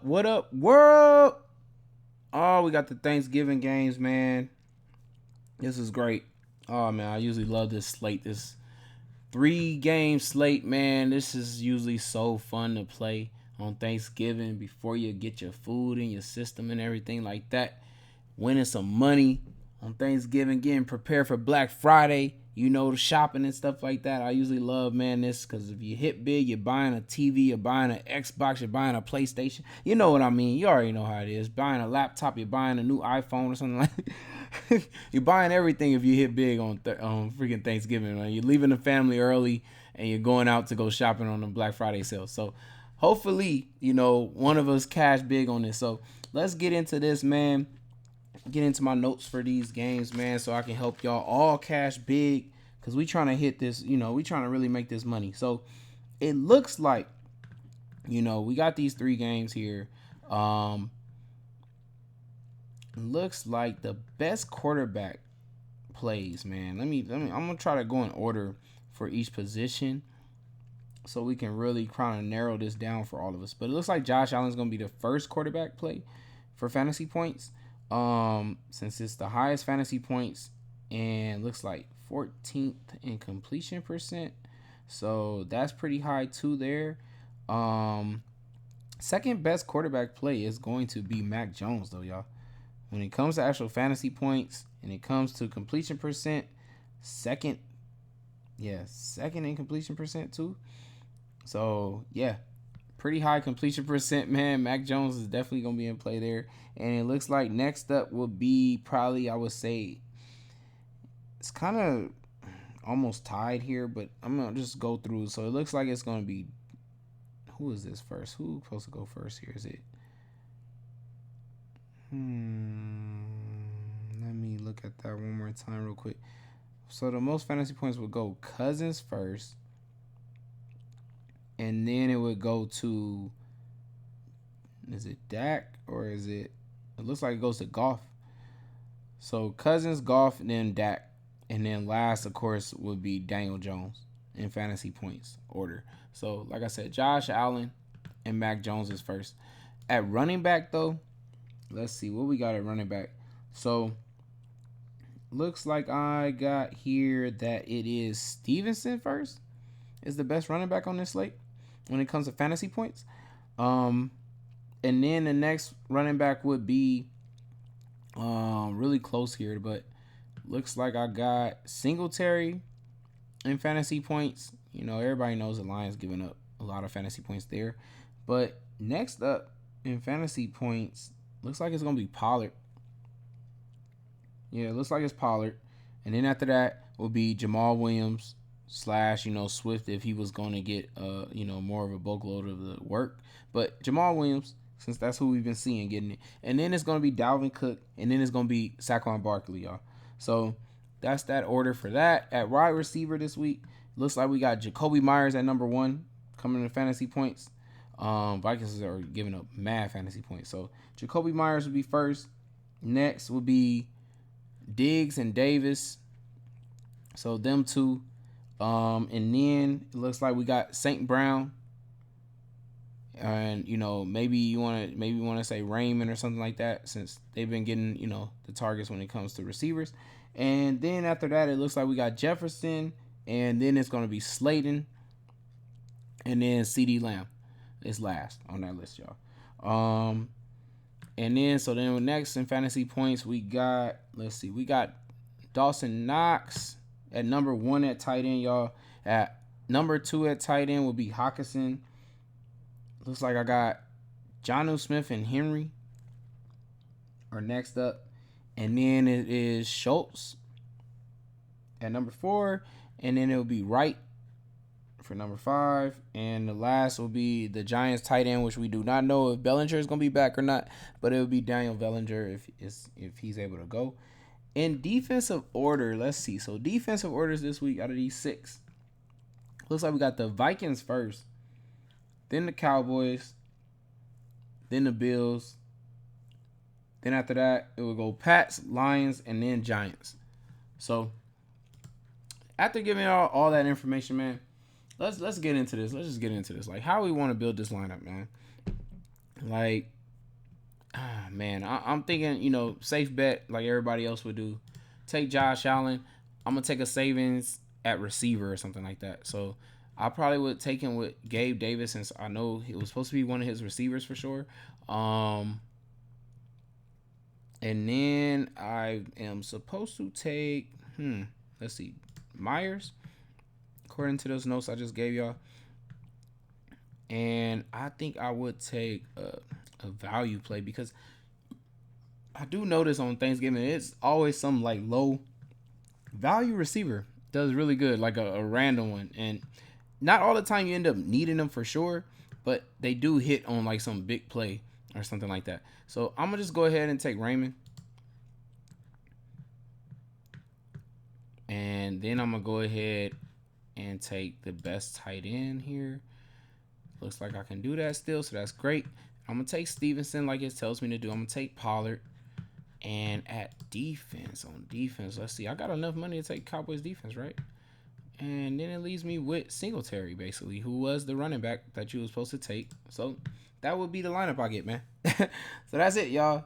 What up, world? Oh, we got the Thanksgiving games, man. This is great. Oh man, I usually love this slate. This 3 game slate, man. This is usually so fun to play on Thanksgiving before you get your food in your system and everything like that. Winning some money on Thanksgiving, getting prepared for Black Friday, the shopping and stuff like that. I usually love, man, this because if you hit big, you're buying a TV, you're buying an Xbox, you're buying a PlayStation. You know what I mean. You already know how it is. Buying a laptop, you're buying a new iPhone or something like that. You're buying everything if you hit big on freaking Thanksgiving. Man. You're leaving the family early and you're going out to go shopping on the Black Friday sale. So hopefully, one of us cash big on this. So let's get into this, man. Get into my notes for these games, man, so I can help y'all all cash big because we trying to hit this, we trying to really make this money. So it looks like, we got these 3 games here. Looks like the best quarterback plays, man. I'm gonna try to go in order for each position so we can really kind of narrow this down for all of us. But it looks like Josh Allen's gonna be the first quarterback play for fantasy points. Since it's the highest fantasy points and looks like 14th in completion percent. So that's pretty high too there. Second best quarterback play is going to be Mac Jones though, y'all. When it comes to actual fantasy points and it comes to completion percent, second in completion percent too. So yeah, pretty high completion percent, man. Mac Jones is definitely gonna be in play there. And it looks like next up will be probably, I would say, it's kind of almost tied here, but I'm gonna just go through. So it looks like it's gonna be, who is this first? Who's supposed to go first here? Is it? Let me look at that one more time real quick. So the most fantasy points would go Cousins first, and then it would go to, is it Dak or is it? It looks like it goes to Goff. So Cousins, Goff, and then Dak, and then last, of course, would be Daniel Jones in fantasy points order. So like I said, Josh Allen and Mac Jones is first. At running back though, let's see what we got at running back. So looks like I got here that it is Stevenson first. Is the best running back on this slate when it comes to fantasy points. And then the next running back would be really close here, but looks like I got Singletary in fantasy points. Everybody knows the Lions giving up a lot of fantasy points there. But next up in fantasy points, looks like it's going to be Pollard. Yeah, it looks like it's Pollard. And then after that will be Jamal Williams slash, Swift if he was going to get, more of a bulk load of the work. But Jamal Williams, since that's who we've been seeing getting it. And then it's going to be Dalvin Cook. And then it's going to be Saquon Barkley, y'all. So that's that order for that. At wide receiver this week, looks like we got Jacoby Myers at number 1 coming to fantasy points. Vikings are giving up mad fantasy points. So Jacoby Myers would be first. Next would be Diggs and Davis. So them two. And then it looks like we got St. Brown. And maybe you want to say Raymond or something like that, since they've been getting the targets when it comes to receivers. And then after that, it looks like we got Jefferson, and then it's going to be Slayton, and then CD Lamb is last on that list, y'all. And then next in fantasy points we got, we got Dawson Knox at number 1 at tight end, y'all. At number 2 at tight end will be Hawkinson. Looks like I got Jonnu Smith and Henry are next up. And then it is Schultz at number 4. And then it will be Wright for number 5. And the last will be the Giants tight end, which we do not know if Bellinger is going to be back or not. But it will be Daniel Bellinger if he's able to go. In defensive order, let's see. So defensive orders this week out of these 6. Looks like we got the Vikings first. Then the Cowboys, then the Bills. Then after that, it will go Pats, Lions, and then Giants. So after giving y'all all that information, man, let's get into this. Let's just get into this. Like, how we want to build this lineup, man. Like, man, I'm thinking, you know, safe bet like everybody else would do. Take Josh Allen. I'm gonna take a savings at receiver or something like that. So I probably would take him with Gabe Davis since I know he was supposed to be one of his receivers for sure. Um, and then I am supposed to take, let's see, Myers, according to those notes I just gave y'all. And I think I would take a value play because I do notice on Thanksgiving it's always some like low value receiver does really good, like a random one. And not all the time you end up needing them for sure, but they do hit on like some big play or something like that. So I'm gonna just go ahead and take Raymond. And then I'm gonna go ahead and take the best tight end here. Looks like I can do that still, so that's great. I'm gonna take Stevenson like it tells me to do. I'm gonna take Pollard. And at defense, let's see. I got enough money to take Cowboys defense, right? And then it leaves me with Singletary, basically, who was the running back that you were supposed to take. So that would be the lineup I get, man. So that's it, y'all.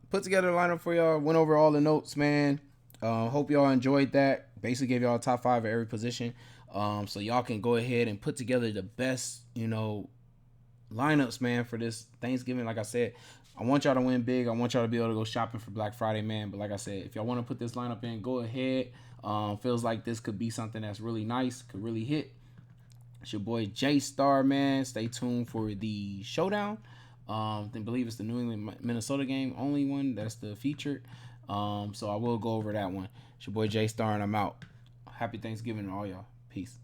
Put together a lineup for y'all. Went over all the notes, man. Hope y'all enjoyed that. Basically gave y'all a top 5 at every position. So y'all can go ahead and put together the best, lineups, man, for this Thanksgiving. Like I said, I want y'all to win big. I want y'all to be able to go shopping for Black Friday, man. But like I said, if y'all want to put this lineup in, go ahead. Feels like this could be something that's really nice, could really hit. It's your boy Jaystar, man. Stay tuned for the showdown. I believe it's the New England Minnesota game, only one that's the featured. So I will go over that one. It's your boy Jaystar, and I'm out. Happy Thanksgiving to all y'all. Peace.